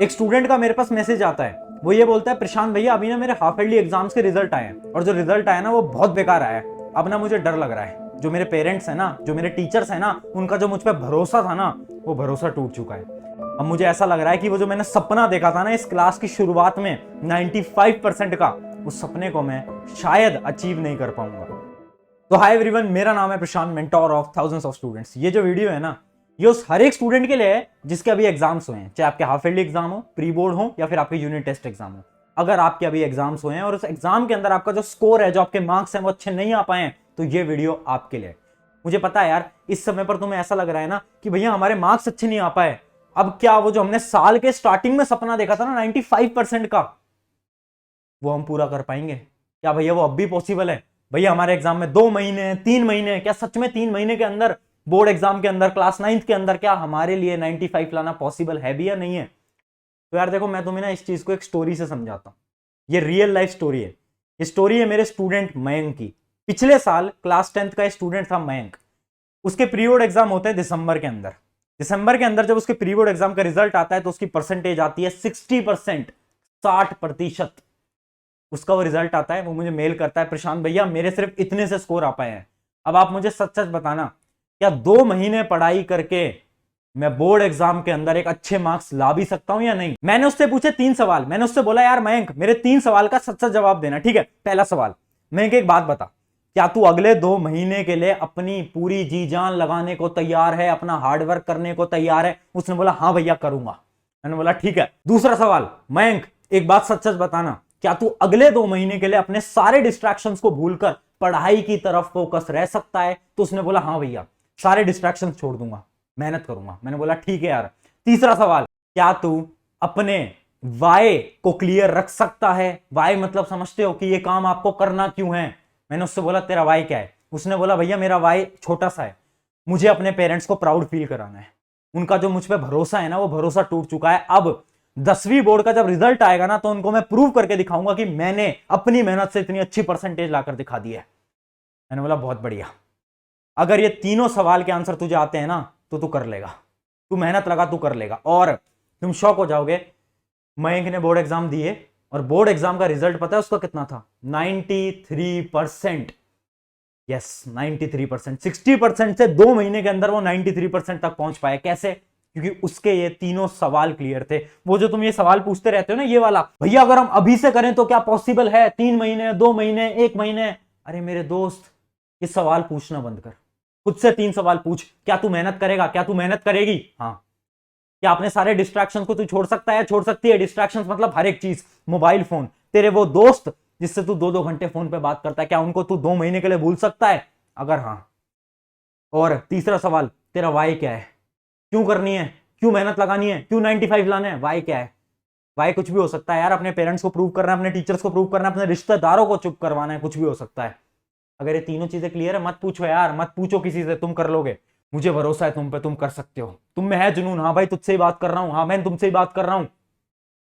एक स्टूडेंट का मेरे पास मैसेज आता है, वो ये बोलता है प्रशांत भैया अभी ना मेरे हाफ ईयरली एग्जाम्स के रिजल्ट आए हैं और जो रिजल्ट आया ना वो बहुत बेकार आया है। अब ना मुझे डर लग रहा है, जो मेरे पेरेंट्स हैं ना, जो मेरे टीचर्स हैं ना, उनका जो मुझ पर भरोसा था ना, वो भरोसा टूट चुका है। अब मुझे ऐसा लग रहा है कि वो जो मैंने सपना देखा था ना इस क्लास की शुरुआत में 95% का, उस सपने को मैं शायद अचीव नहीं कर पाऊंगा। तो हाय एवरीवन, मेरा नाम है Prashant, mentor of thousands of students. ये जो वीडियो है ना, ये उस हर एक स्टूडेंट के लिए है जिसके अभी एग्जाम्स हुए हैं, चाहे आपके हाफ ईयरली एग्जाम हो, प्री बोर्ड हो या फिर आपके यूनिट टेस्ट एग्जाम हो। अगर आपके अभी एग्जाम्स हुए हैं और उस एग्जाम के अंदर आपका जो स्कोर है, जो आपके मार्क्स हैं वो अच्छे नहीं आ पाए हैं, तो ये वीडियो आपके लिए। मुझे पता है यार, इस समय पर तुम्हें ऐसा लग रहा है ना कि भैया हमारे मार्क्स अच्छे नहीं आ पाए, अब क्या वो जो हमने साल के स्टार्टिंग में सपना देखा था ना 95% का, वो हम पूरा कर पाएंगे क्या? भैया वो अब भी पॉसिबल है? भैया हमारे एग्जाम में 2 महीने 3 महीने, क्या सच में 3 महीने के अंदर, बोर्ड एग्जाम के अंदर, क्लास 9th के अंदर, क्या हमारे लिए 95 लाना पॉसिबल है भी या नहीं है? तो यार देखो, मैं तुम्हें ना इस चीज को एक स्टोरी से समझाता हूं। ये रियल लाइफ स्टोरी है। ये स्टोरी है मेरे स्टूडेंट मयंक की। पिछले साल क्लास 10th का स्टूडेंट था मयंक। उसके प्री बोर्ड एग्जाम होते हैं दिसंबर के अंदर। दिसंबर के अंदर जब उसके प्री बोर्ड एग्जाम का रिजल्ट आता है तो उसकी परसेंटेज आती है 60%, 60%। उसका वो रिजल्ट आता है, वो मुझे मेल करता है, प्रशांत भैया मेरे सिर्फ इतने से स्कोर आ पाए हैं। अब आप मुझे सच सच बताना, क्या 2 महीने पढ़ाई करके मैं बोर्ड एग्जाम के अंदर एक अच्छे मार्क्स ला भी सकता हूं या नहीं? मैंने उससे पूछे 3 सवाल। मैंने उससे बोला यार मयंक, मेरे 3 सवाल का सच सच जवाब देना, ठीक है? पहला सवाल, मयंक एक बात बता, क्या तू अगले 2 महीने के लिए अपनी पूरी जी जान लगाने को तैयार है, अपना हार्डवर्क करने को तैयार है? उसने बोला हाँ भैया करूंगा। मैंने बोला ठीक है। दूसरा सवाल, मयंक एक बात सच सच बताना, क्या तू अगले 2 महीने के लिए अपने सारे डिस्ट्रैक्शंस को भूलकर पढ़ाई की तरफ फोकस रह सकता है? तो उसने बोला हाँ भैया, सारे डिस्ट्रैक्शंस छोड़ दूंगा, मेहनत करूंगा। मैंने बोला ठीक है यार। तीसरा सवाल, क्या तू अपने वाई को क्लियर रख सकता है? वाई मतलब समझते हो कि ये काम आपको करना क्यों है? मैंने उससे बोला तेरा वाई क्या है? उसने बोला भैया मेरा वाई छोटा सा है, मुझे अपने पेरेंट्स को प्राउड फील कराना है। उनका जो मुझ पर भरोसा है ना, वो भरोसा टूट चुका है। अब 10वीं बोर्ड का जब रिजल्ट आएगा ना, तो उनको मैं प्रूव करके दिखाऊंगा कि मैंने अपनी मेहनत से इतनी अच्छी परसेंटेज लाकर दिखा दी है। मैंने बोला बहुत बढ़िया, अगर ये तीनों सवाल के आंसर तुझे आते हैं ना तो तू कर लेगा, तू मेहनत लगा, तू कर लेगा। और तुम शॉक हो जाओगे, मयंक ने बोर्ड एग्जाम दिए और बोर्ड एग्जाम का रिजल्ट पता है उसका कितना था? 93%। यस 93%। 60% से 2 महीने के अंदर वो 93% तक पहुंच पाए। कैसे? क्योंकि उसके ये तीनों सवाल क्लियर थे। वो जो तुम ये सवाल पूछते रहते हो ना, ये वाला, भैया अगर हम अभी से करें तो क्या पॉसिबल है? 3 महीने, 2 महीने, 1 महीने? अरे मेरे दोस्त, ये सवाल पूछना बंद कर, खुद से 3 सवाल पूछ। क्या तू मेहनत करेगा? क्या तू मेहनत करेगी? हाँ। क्या अपने सारे डिस्ट्रैक्शंस को तू छोड़ सकता है, छोड़ सकती है? डिस्ट्रैक्शंस मतलब हर एक चीज, मोबाइल फोन, तेरे वो दोस्त जिससे तू 2-2 घंटे फोन पे बात करता है, क्या उनको तू 2 महीने के लिए भूल सकता है? अगर हाँ। और तीसरा सवाल, तेरा वाई क्या है? क्यों करनी है? क्यों मेहनत लगानी है? क्यों 95 लाना है? वाई क्या है? वाई कुछ भी हो सकता है यार। अपने पेरेंट्स को प्रूव करना है, अपने टीचर्स को प्रूव करना है, अपने रिश्तेदारों को चुप करवाना है, कुछ भी हो सकता है। अगर ये तीनों चीजें क्लियर है, मत पूछो यार, मत पूछो किसी से, तुम कर लोगे। मुझे भरोसा है तुम पे, तुम कर सकते हो। तुम में है जुनून, हाँ भाई तुझसे ही बात कर रहा हूं, हाँ मैं तुमसे ही बात कर रहा हूं,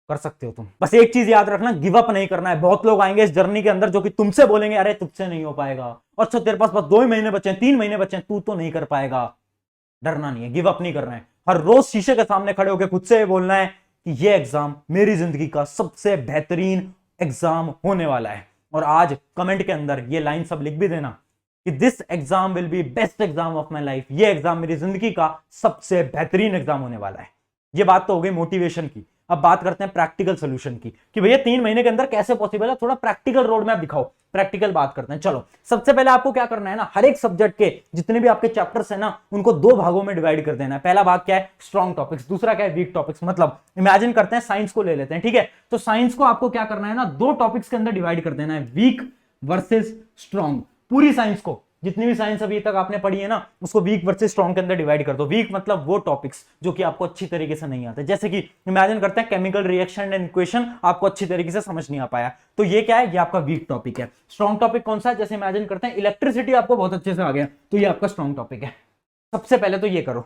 कर सकते हो तुम। बस एक चीज याद रखना, गिव अप नहीं करना है। बहुत लोग आएंगे इस जर्नी के अंदर जो कि तुमसे बोलेंगे अरे तुझसे नहीं हो पाएगा, और अच्छा तेरे पास बस 2 ही महीने बचे हैं, 3 महीने बचे हैं, तू तो नहीं कर पाएगा। डरना नहीं है, गिव अप नहीं करना है। हर रोज शीशे के सामने खड़े होकर खुद से बोलना है कि ये एग्जाम मेरी जिंदगी का सबसे बेहतरीन एग्जाम होने वाला है। और आज कमेंट के अंदर ये लाइन सब लिख भी देना कि this exam will be best exam of my life. ये एग्जाम मेरी जिंदगी का सबसे बेहतरीन एग्जाम होने वाला है। ये बात तो हो गई मोटिवेशन की। अब बात करते हैं प्रैक्टिकल सोल्यूशन की, कि भैया 3 महीने के अंदर कैसे पॉसिबल है? थोड़ा प्रैक्टिकल रोड मैप दिखाओ, प्रैक्टिकल बात करते हैं। चलो, सबसे पहले आपको क्या करना है ना, हर एक सब्जेक्ट के जितने भी आपके चैप्टर्स है ना, उनको 2 भागों में डिवाइड कर देना है। पहला भाग क्या है? Strong topics. दूसरा क्या है? Week topics. मतलब इमेजिन करते हैं साइंस को ले लेते हैं, ठीक है? तो साइंस को आपको क्या करना है ना, 2 टॉपिक्स के अंदर डिवाइड कर देना है, वीक वर्सेस स्ट्रॉन्ग। पूरी साइंस को, जितनी भी साइंस अभी तक आपने पढ़ी है ना, उसको वीक वर्सेस स्ट्रॉन्ग के अंदर डिवाइड कर दो। वीक मतलब वो टॉपिक्स जो कि आपको अच्छी तरीके से नहीं आते, जैसे कि इमेजिन करते हैं केमिकल रिएक्शन एंड इक्वेशन आपको अच्छी तरीके से समझ नहीं आ पाया, तो ये क्या है? ये आपका वीक टॉपिक है। स्ट्रॉन्ग टॉपिक कौन सा है? जैसे इमेजिन करते हैं इलेक्ट्रिसिटी आपको बहुत अच्छे से आ गया, तो ये आपका स्ट्रॉन्ग टॉपिक है। सबसे पहले तो ये करो,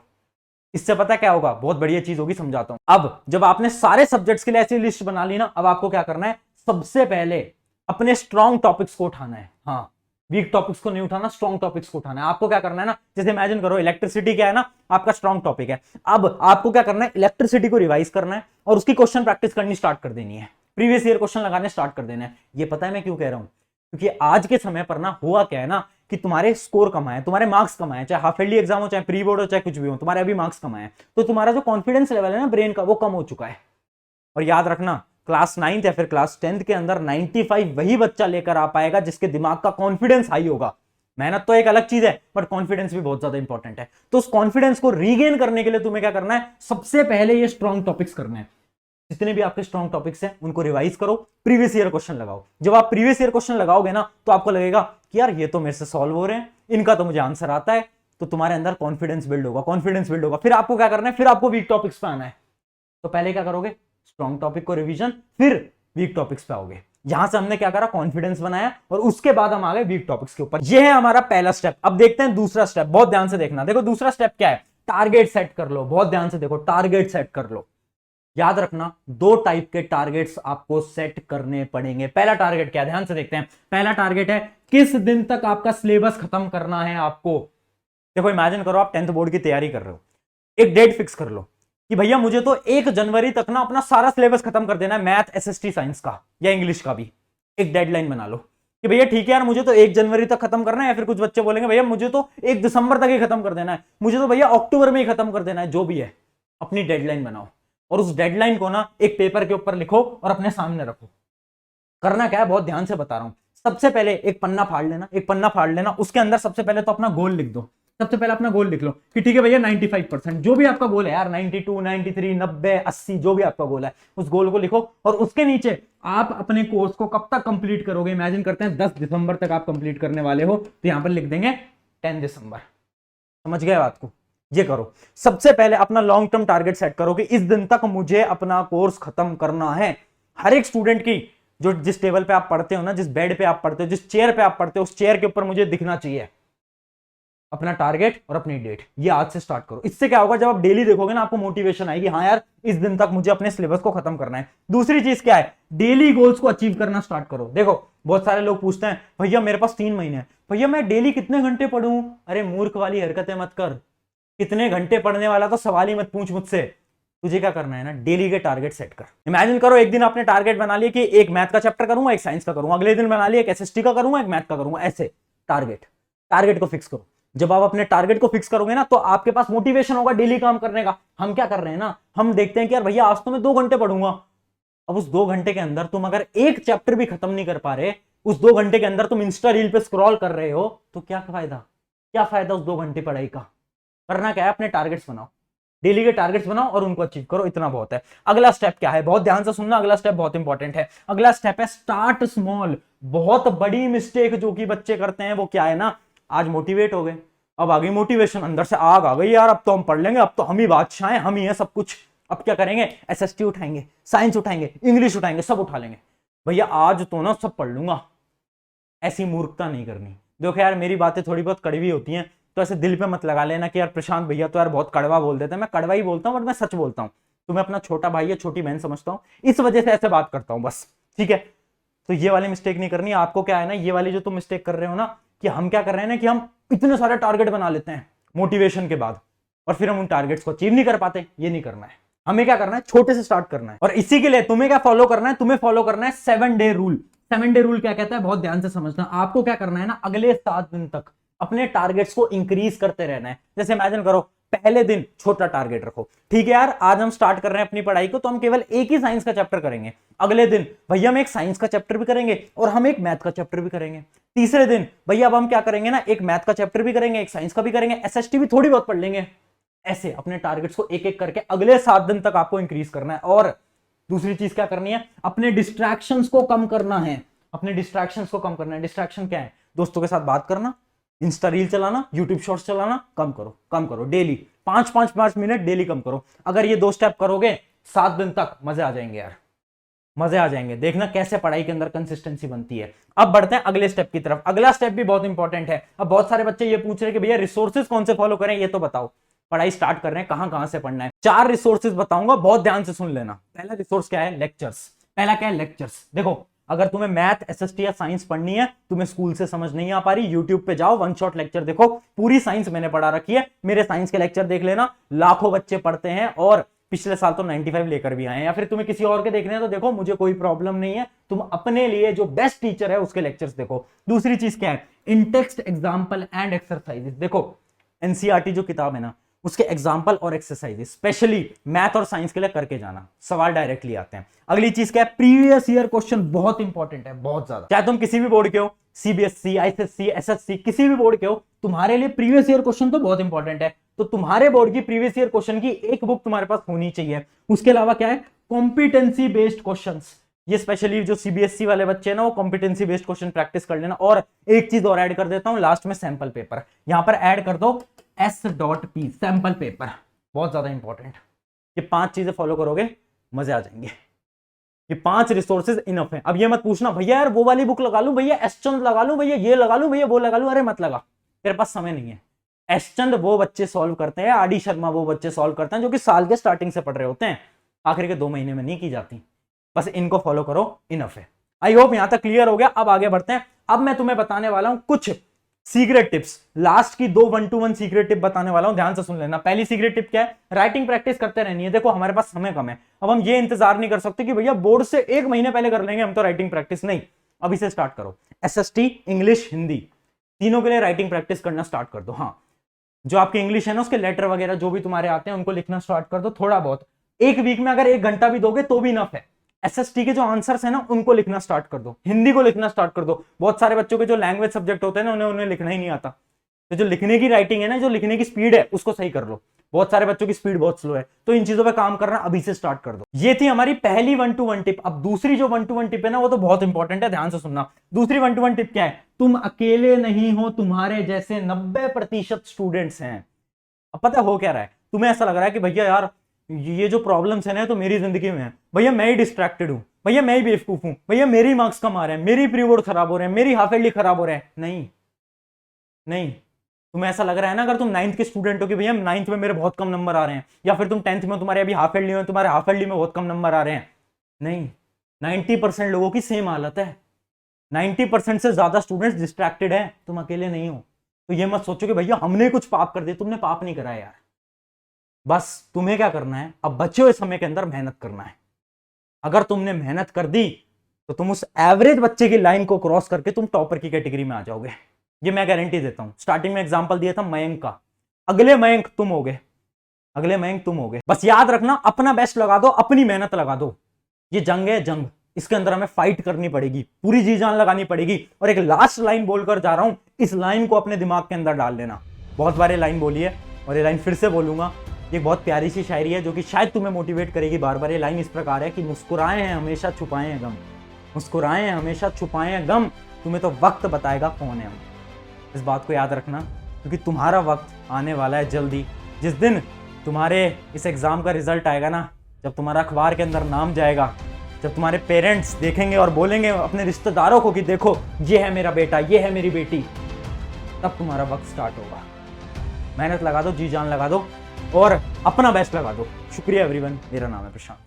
इससे पता क्या होगा? बहुत बढ़िया चीज होगी, समझाता हूं। अब जब आपने सारे सब्जेक्ट्स के लिए ऐसी लिस्ट बना ली ना, अब आपको क्या करना है? सबसे पहले अपने स्ट्रॉन्ग टॉपिक्स को उठाना है। हाँ, वीक टॉपिक्स को नहीं उठाना, स्ट्रॉन्ग टॉपिक्स को उठाना है। आपको क्या करना है ना, जैसे इमेजिन करो इलेक्ट्रिसिटी क्या है ना, आपका स्ट्रॉन्ग टॉपिक है। अब आपको क्या करना है, इलेक्ट्रिसिटी को रिवाइज करना है और उसकी क्वेश्चन प्रैक्टिस करनी स्टार्ट कर देनी है, प्रीवियस ईयर क्वेश्चन लगाने स्टार्ट कर देना है। ये पता है मैं क्यों कह रहा हूं, क्योंकि आज के समय पर ना हुआ क्या है ना कि तुम्हारे स्कोर कम आए, तुम्हारे मार्क्स कम आए, चाहे हाफ ईयरली एग्जाम हो, चाहे प्री बोर्ड हो, चाहे कुछ भी हो, तुम्हारे अभी मार्क्स कम आए, तो तुम्हारा जो कॉन्फिडेंस लेवल है ना ब्रेन का, वो कम हो चुका है। और याद रखना, क्लास 9th या फिर क्लास 10th के अंदर 95 वही बच्चा लेकर आ पाएगा जिसके दिमाग का कॉन्फिडेंस हाई होगा। मेहनत तो एक अलग चीज है, बट कॉन्फिडेंस भी बहुत ज्यादा इंपॉर्टेंट है। तो उस कॉन्फिडेंस को रीगेन करने के लिए तुम्हें क्या करना है, सबसे पहले ये स्ट्रॉन्ग टॉपिक्स करने हैं। जितने भी आपके स्ट्रॉन्ग टॉपिक्स हैं उनको रिवाइज करो, प्रीवियस ईयर क्वेश्चन लगाओ। जब आप प्रीवियस ईयर क्वेश्चन लगाओगे ना, तो आपको लगेगा कि यार ये तो मेरे से सॉल्व हो रहे हैं, इनका तो मुझे आंसर आता है, तो तुम्हारे अंदर कॉन्फिडेंस बिल्ड होगा, कॉन्फिडेंस बिल्ड होगा। फिर आपको क्या करना है, फिर आपको वीक टॉपिक्स पे आना है। तो पहले क्या करोगे, स्ट्रॉन्ग टॉपिक को रिवीजन, फिर वीक टॉपिक्स पे आओगे। यहां से हमने क्या करा, कॉन्फिडेंस बनाया, और उसके बाद हम आ गए वीक टॉपिक्स के ऊपर। ये है हमारा पहला स्टेप। अब देखते हैं दूसरा स्टेप, बहुत ध्यान से देखना। देखो दूसरा स्टेप क्या है, टारगेट सेट कर लो। बहुत ध्यान से देखो, टारगेट सेट कर लो। याद रखना, दो टाइप के टारगेट्स आपको सेट करने पड़ेंगे। पहला टारगेट क्या है, ध्यान से देखते हैं। पहला टारगेट है किस दिन तक आपका सिलेबस खत्म करना है आपको। देखो इमेजिन करो आप 10th बोर्ड की तैयारी कर रहे हो, एक डेट फिक्स कर लो कि भैया मुझे तो 1 जनवरी तक ना अपना सारा सिलेबस खत्म कर देना है, मैथ, एसएसटी, साइंस का या इंग्लिश का भी। एक डेडलाइन बना लो कि भैया ठीक है यार, मुझे तो 1 जनवरी तक खत्म करना है। या फिर कुछ बच्चे बोलेंगे भैया मुझे तो 1 दिसंबर तक ही खत्म कर देना है, मुझे तो भैया अक्टूबर में ही खत्म कर देना है। जो भी है अपनी डेडलाइन बनाओ, और उस डेडलाइन को ना एक पेपर के ऊपर लिखो और अपने सामने रखो। करना क्या है, बहुत ध्यान से बता रहा हूं। सबसे पहले एक पन्ना फाड़ लेना, एक पन्ना फाड़ लेना, उसके अंदर सबसे पहले तो अपना गोल लिख दो। सबसे पहले अपना गोल लिख लो कि ठीक है भैया 95%, जो भी आपका गोल है यार, 92, 93, 90, 80, जो भी आपका गोल है, उस गोल को लिखो। और उसके नीचे आप अपने कोर्स को कब तक कंप्लीट करोगे, इमेजिन करते हैं 10 दिसंबर तक आप कंप्लीट करने वाले हो, तो यहां पर लिख देंगे 10 दिसंबर। समझ गए बात को, ये करो। सबसे पहले अपना लॉन्ग टर्म टारगेट सेट करो कि इस दिन तक मुझे अपना कोर्स खत्म करना है। हर एक स्टूडेंट की, जो जिस टेबल पे आप पढ़ते हो ना, जिस बेड पे आप पढ़ते हो, जिस चेयर पे आप पढ़ते हो, उस चेयर के ऊपर मुझे दिखना चाहिए अपना टारगेट और अपनी डेट। ये आज से स्टार्ट करो। इससे क्या होगा, जब आप डेली देखोगे ना, आपको मोटिवेशन आएगी, हाँ यार इस दिन तक मुझे अपने सिलेबस को खत्म करना है। दूसरी चीज क्या है, डेली गोल्स को अचीव करना स्टार्ट करो। देखो बहुत सारे लोग पूछते हैं भैया मेरे पास 3 महीने हैं, भैया मैं डेली कितने घंटे पढ़ूं। अरे मूर्ख वाली हरकतें मत कर, कितने घंटे पढ़ने वाला तो सवाल ही मत पूछ मुझसे। तुझे क्या करना है ना, डेली के टारगेट सेट कर। इमेजिन करो एक दिन आपने टारगेट बना लिया कि एक मैथ का चैप्टर करूंगा, एक साइंस का करूंगा। अगले दिन बना लिया एक एसएसटी का करूंगा, एक मैथ का करूंगा। ऐसे टारगेट को फिक्स करो। जब आप अपने टारगेट को फिक्स करोगे ना, तो आपके पास मोटिवेशन होगा डेली काम करने का। हम क्या कर रहे हैं ना, हम देखते हैं कि यार भैया आज तो मैं 2 घंटे पढ़ूंगा। अब उस 2 घंटे के अंदर तुम अगर एक चैप्टर भी खत्म नहीं कर पा रहे, उस 2 घंटे के अंदर तुम इंस्टा रील पे स्क्रॉल कर रहे हो, तो क्या फायदा उस 2 घंटे पढ़ाई का। करना क्या है, अपने टारगेट्स बनाओ, डेली के टारगेट्स बनाओ और उनको अचीव करो, इतना बहुत है। अगला स्टेप क्या है, बहुत ध्यान से सुनना, अगला स्टेप बहुत इंपॉर्टेंट है। अगला स्टेप है स्टार्ट स्मॉल। बहुत बड़ी मिस्टेक जो कि बच्चे करते हैं वो क्या है ना, आज मोटिवेट हो गए, अब आ गई मोटिवेशन, अंदर से आग आ गई यार, अब तो हम पढ़ लेंगे, अब तो हम ही बादशाह हैं, हम ही हैं सब कुछ। अब क्या करेंगे, एसएसटी उठाएंगे, साइंस उठाएंगे, इंग्लिश उठाएंगे, सब उठा लेंगे। भैया आज तो ना सब पढ़ लूंगा। ऐसी मूर्खता नहीं करनी। देखो यार मेरी बातें थोड़ी बहुत कड़वी होती हैं, तो ऐसे दिल पे मत लगा लेना कि यार प्रशांत भैया तो यार बहुत कड़वा बोल देते हैं। मैं कड़वा ही बोलता हूँ, बट मैं सच बोलता हूँ। तुम्हें अपना छोटा भाई या छोटी बहन समझता हूँ, इस वजह से ऐसे बात करता हूँ बस, ठीक है। तो ये वाली मिस्टेक नहीं करनी आपको। क्या है ना, ये वाली जो तुम मिस्टेक कर रहे हो ना, कि हम क्या कर रहे हैं ना, कि हम इतने सारे टारगेट बना लेते हैं मोटिवेशन के बाद, और फिर हम उन टारगेट्स को अचीव नहीं कर पाते। ये नहीं करना है। हमें क्या करना है, छोटे से स्टार्ट करना है। और इसी के लिए तुम्हें क्या फॉलो करना है, तुम्हें फॉलो करना है 7 डे रूल। 7 डे रूल क्या कहता है, बहुत ध्यान से समझना। आपको क्या करना है ना, अगले 7 दिन तक अपने टारगेट्स को इंक्रीज करते रहना है। जैसे इमेजिन करो, पहले दिन छोटा टारगेट रखो, ठीक है यार आज हम स्टार्ट कर रहे हैं अपनी पढ़ाई को, तो हम केवल एक ही साइंस का चैप्टर करेंगे। अगले दिन भैया हम एक साइंस का चैप्टर भी करेंगे और हम एक मैथ का चैप्टर भी करेंगे। तीसरे दिन भैया अब हम क्या करेंगे ना, एक मैथ का चैप्टर भी करेंगे, एक साइंस का भी करेंगे, एसएसटी भी थोड़ी बहुत पढ़ लेंगे। ऐसे अपने टारगेट्स को एक एक करके अगले 7 दिन तक आपको इंक्रीज करना है। और दूसरी चीज क्या करनी है, अपने डिस्ट्रैक्शंस को कम करना है। अपने डिस्ट्रैक्शंस को कम करना है। डिस्ट्रैक्शन क्या है, दोस्तों के साथ बात करना, इंस्टा रील चलाना, यूट्यूब शॉर्ट्स चलाना, कम करो डेली 5 मिनट डेली कम करो। अगर ये 2 स्टेप करोगे 7 दिन तक मजे आ जाएंगे यार, मजे आ जाएंगे। देखना कैसे पढ़ाई के अंदर कंसिस्टेंसी बनती है। अब बढ़ते हैं अगले स्टेप की तरफ। अगला स्टेप भी बहुत इंपॉर्टेंट है। अब बहुत सारे बच्चे ये पूछ रहे हैं कि भैया रिसोर्सेज कौन से फॉलो करें, ये तो बताओ। पढ़ाई स्टार्ट कर रहे हैं, कहां से पढ़ना है। 4 रिसोर्सेज बताऊंगा, बहुत ध्यान से सुन लेना। पहला रिसोर्स क्या है, लेक्चर्स। पहला क्या है, लेक्चर्स। देखो अगर तुम्हें मैथ, एसएसटी या साइंस पढ़नी है, तुम्हें स्कूल से समझ नहीं आ पा रही, यूट्यूब पे जाओ, वन शॉट लेक्चर देखो, पूरी साइंस मैंने पढ़ा रखी है, मेरे साइंस के लेक्चर देख लेना, लाखों बच्चे पढ़ते हैं और पिछले साल तो 95 लेकर भी आए हैं। या फिर तुम्हें किसी और के देखने हैं तो देखो, मुझे कोई प्रॉब्लम नहीं है, तुम अपने लिए जो बेस्ट टीचर है उसके लेक्चर्स देखो। दूसरी चीज क्या है, इन टेक्स्ट एग्जाम्पल एंड एक्सरसाइजेस। देखो एनसीईआरटी जो किताब है ना, उसके एग्जाम्पल और एक्सरसाइजेस स्पेशली मैथ और साइंस के लिए करके जाना, सवाल डायरेक्टली आते हैं। अगली चीज क्या है, प्रीवियस ईयर क्वेश्चन बहुत इंपॉर्टेंट है, बहुत ज्यादा। चाहे तुम किसी भी बोर्ड के हो, सीबीएसई, आईसीएसई, एसएससी, किसी भी बोर्ड के हो, तुम्हारे लिए प्रीवियस ईयर क्वेश्चन तो बहुत इंपॉर्टेंट है। तो तुम्हारे बोर्ड की प्रीवियस ईयर क्वेश्चन की एक बुक तुम्हारे पास होनी चाहिए। उसके अलावा क्या है, कॉम्पिटेंसी बेस्ड क्वेश्चंस। ये स्पेशली जो सीबीएसई वाले बच्चे हैं ना, वो कॉम्पिटेंसी बेस्ड क्वेश्चन प्रैक्टिस कर लेना। और एक चीज और ऐड कर देता हूं लास्ट में, सैंपल पेपर। यहां पर ऐड कर दो S.P, सैंपल पेपर, बहुत ज्यादा इंपॉर्टेंट। ये 5 चीजें फॉलो करोगे, मजे आ जाएंगे। ये 5 रिसोर्सेज इनफ है। अब ये मत पूछना भैया यार वो वाली बुक लगा लूं, भैया एसचंद लगा लूं, भैया ये लगा लूं, भैया वो लगा लूं। अरे मत लगा, तेरे पास समय नहीं है। एसचंद वो बच्चे सॉल्व करते हैं, आर डी शर्मा वो बच्चे सॉल्व करते हैं जो कि साल के स्टार्टिंग से पढ़ रहे होते हैं, आखिर के 2 महीने में नहीं की जाती। बस इनको फॉलो करो, इनफ है। आई होप यहां तक क्लियर हो गया। अब आगे बढ़ते हैं। अब मैं तुम्हें बताने वाला हूं कुछ सीक्रेट टिप्स, लास्ट की 2 1-to-1 सीक्रेट टिप बताने वाला हूं, ध्यान से सुन लेना। पहली सीक्रेट टिप क्या है, राइटिंग प्रैक्टिस करते रहनी है। देखो हमारे पास समय कम है, अब हम ये इंतजार नहीं कर सकते कि भैया बोर्ड से 1 महीने पहले कर लेंगे हम तो राइटिंग प्रैक्टिस, नहीं, अभी से स्टार्ट करो। एसएसटी, इंग्लिश, हिंदी, तीनों के लिए राइटिंग प्रैक्टिस करना स्टार्ट कर दो। हाँ, जो आपकी इंग्लिश है ना, उसके लेटर वगैरह जो भी तुम्हारे आते हैं उनको लिखना स्टार्ट कर दो, थोड़ा बहुत। एक वीक में अगर 1 घंटा भी दोगे तो भी इनफ है। एसएसटी के जो आंसर्स है ना, उनको लिखना स्टार्ट कर दो, हिंदी को लिखना स्टार्ट कर दो। बहुत सारे बच्चों के जो लैंग्वेज सब्जेक्ट होते हैं ना, उन्हें लिखना ही नहीं आता। तो जो लिखने की राइटिंग है ना, जो लिखने की स्पीड है, उसको सही कर लो। बहुत सारे बच्चों की स्पीड बहुत स्लो है, तो इन चीजों पे काम करना अभी से स्टार्ट कर दो। ये थी हमारी पहली 1-to-1 टिप। अब दूसरी जो 1-to-1 टिप है ना, वो तो बहुत इंपॉर्टेंट है, ध्यान से सुनना। दूसरी 1-to-1 टिप क्या है, तुम अकेले नहीं हो, तुम्हारे जैसे 90% स्टूडेंट्स हैं। अब पता हो क्या रहा है, तुम्हें ऐसा लग रहा है कि भैया यार ये जो प्रॉब्लम्स है ना, तो मेरी जिंदगी में है, भैया मैं ही डिस्ट्रैक्टेड हूं, भैया मैं ही बेवकूफ हूं, भैया मेरी मार्क्स कम आ रहे हैं, मेरी प्री बोर्ड खराब हो रहे हैं, मेरी हाफ ईयरली खराब हो रहे हैं। नहीं नहीं, तुम्हें ऐसा लग रहा है ना, अगर तुम 9th के स्टूडेंट हो कि भैया 9th में मेरे बहुत कम नंबर आ रहे हैं, या फिर तुम 10th में, तुम्हारे अभी हाफ ईयरली में, तुम्हारे हाफ ईयरली में बहुत कम नंबर आ रहे हैं, नहीं, 90% लोगों की सेम हालत है। 90% से ज्यादा स्टूडेंट्स डिस्ट्रैक्टेड है, तुम अकेले नहीं हो। तो ये मत सोचो कि भैया हमने कुछ पाप कर दिया, तुमने पाप नहीं करा है यार। बस तुम्हें क्या करना है, अब बचे हुए समय के अंदर मेहनत करना है। अगर तुमने मेहनत कर दी तो तुम उस एवरेज बच्चे की लाइन को क्रॉस करके तुम टॉपर की कैटेगरी में आ जाओगे, ये मैं गारंटी देता हूं। स्टार्टिंग में एग्जांपल दिया था मयंक का, अगले मयंक तुम होगे, अगले मयंक तुम होगे। बस याद रखना, अपना बेस्ट लगा दो, अपनी मेहनत लगा दो। ये जंग है, जंग, इसके अंदर हमें फाइट करनी पड़ेगी, पूरी जी जान लगानी पड़ेगी। और एक लास्ट लाइन बोलकर जा रहा हूं, इस लाइन को अपने दिमाग के अंदर डाल लेना। बहुत बार ये लाइन बोली है और ये लाइन फिर से बोलूंगा। ये बहुत प्यारी सी शायरी है जो कि शायद तुम्हें मोटिवेट करेगी बार बार। ये लाइन इस प्रकार है कि मुस्कुराए हैं हमेशा छुपाए हैं गम, मुस्कुराए हैं हमेशा छुपाए हैं गम, तुम्हें तो वक्त बताएगा कौन है हम। इस बात को याद रखना, क्योंकि तुम्हारा वक्त आने वाला है जल्दी। जिस दिन तुम्हारे इस एग्जाम का रिजल्ट आएगा ना, जब तुम्हारा अखबार के अंदर नाम जाएगा, जब तुम्हारे पेरेंट्स देखेंगे और बोलेंगे अपने रिश्तेदारों को कि देखो ये है मेरा बेटा, ये है मेरी बेटी, तब तुम्हारा वक्त स्टार्ट होगा। मेहनत लगा दो, जी जान लगा दो और अपना बेस्ट लगा दो। शुक्रिया एवरीवन, मेरा नाम है प्रशांत।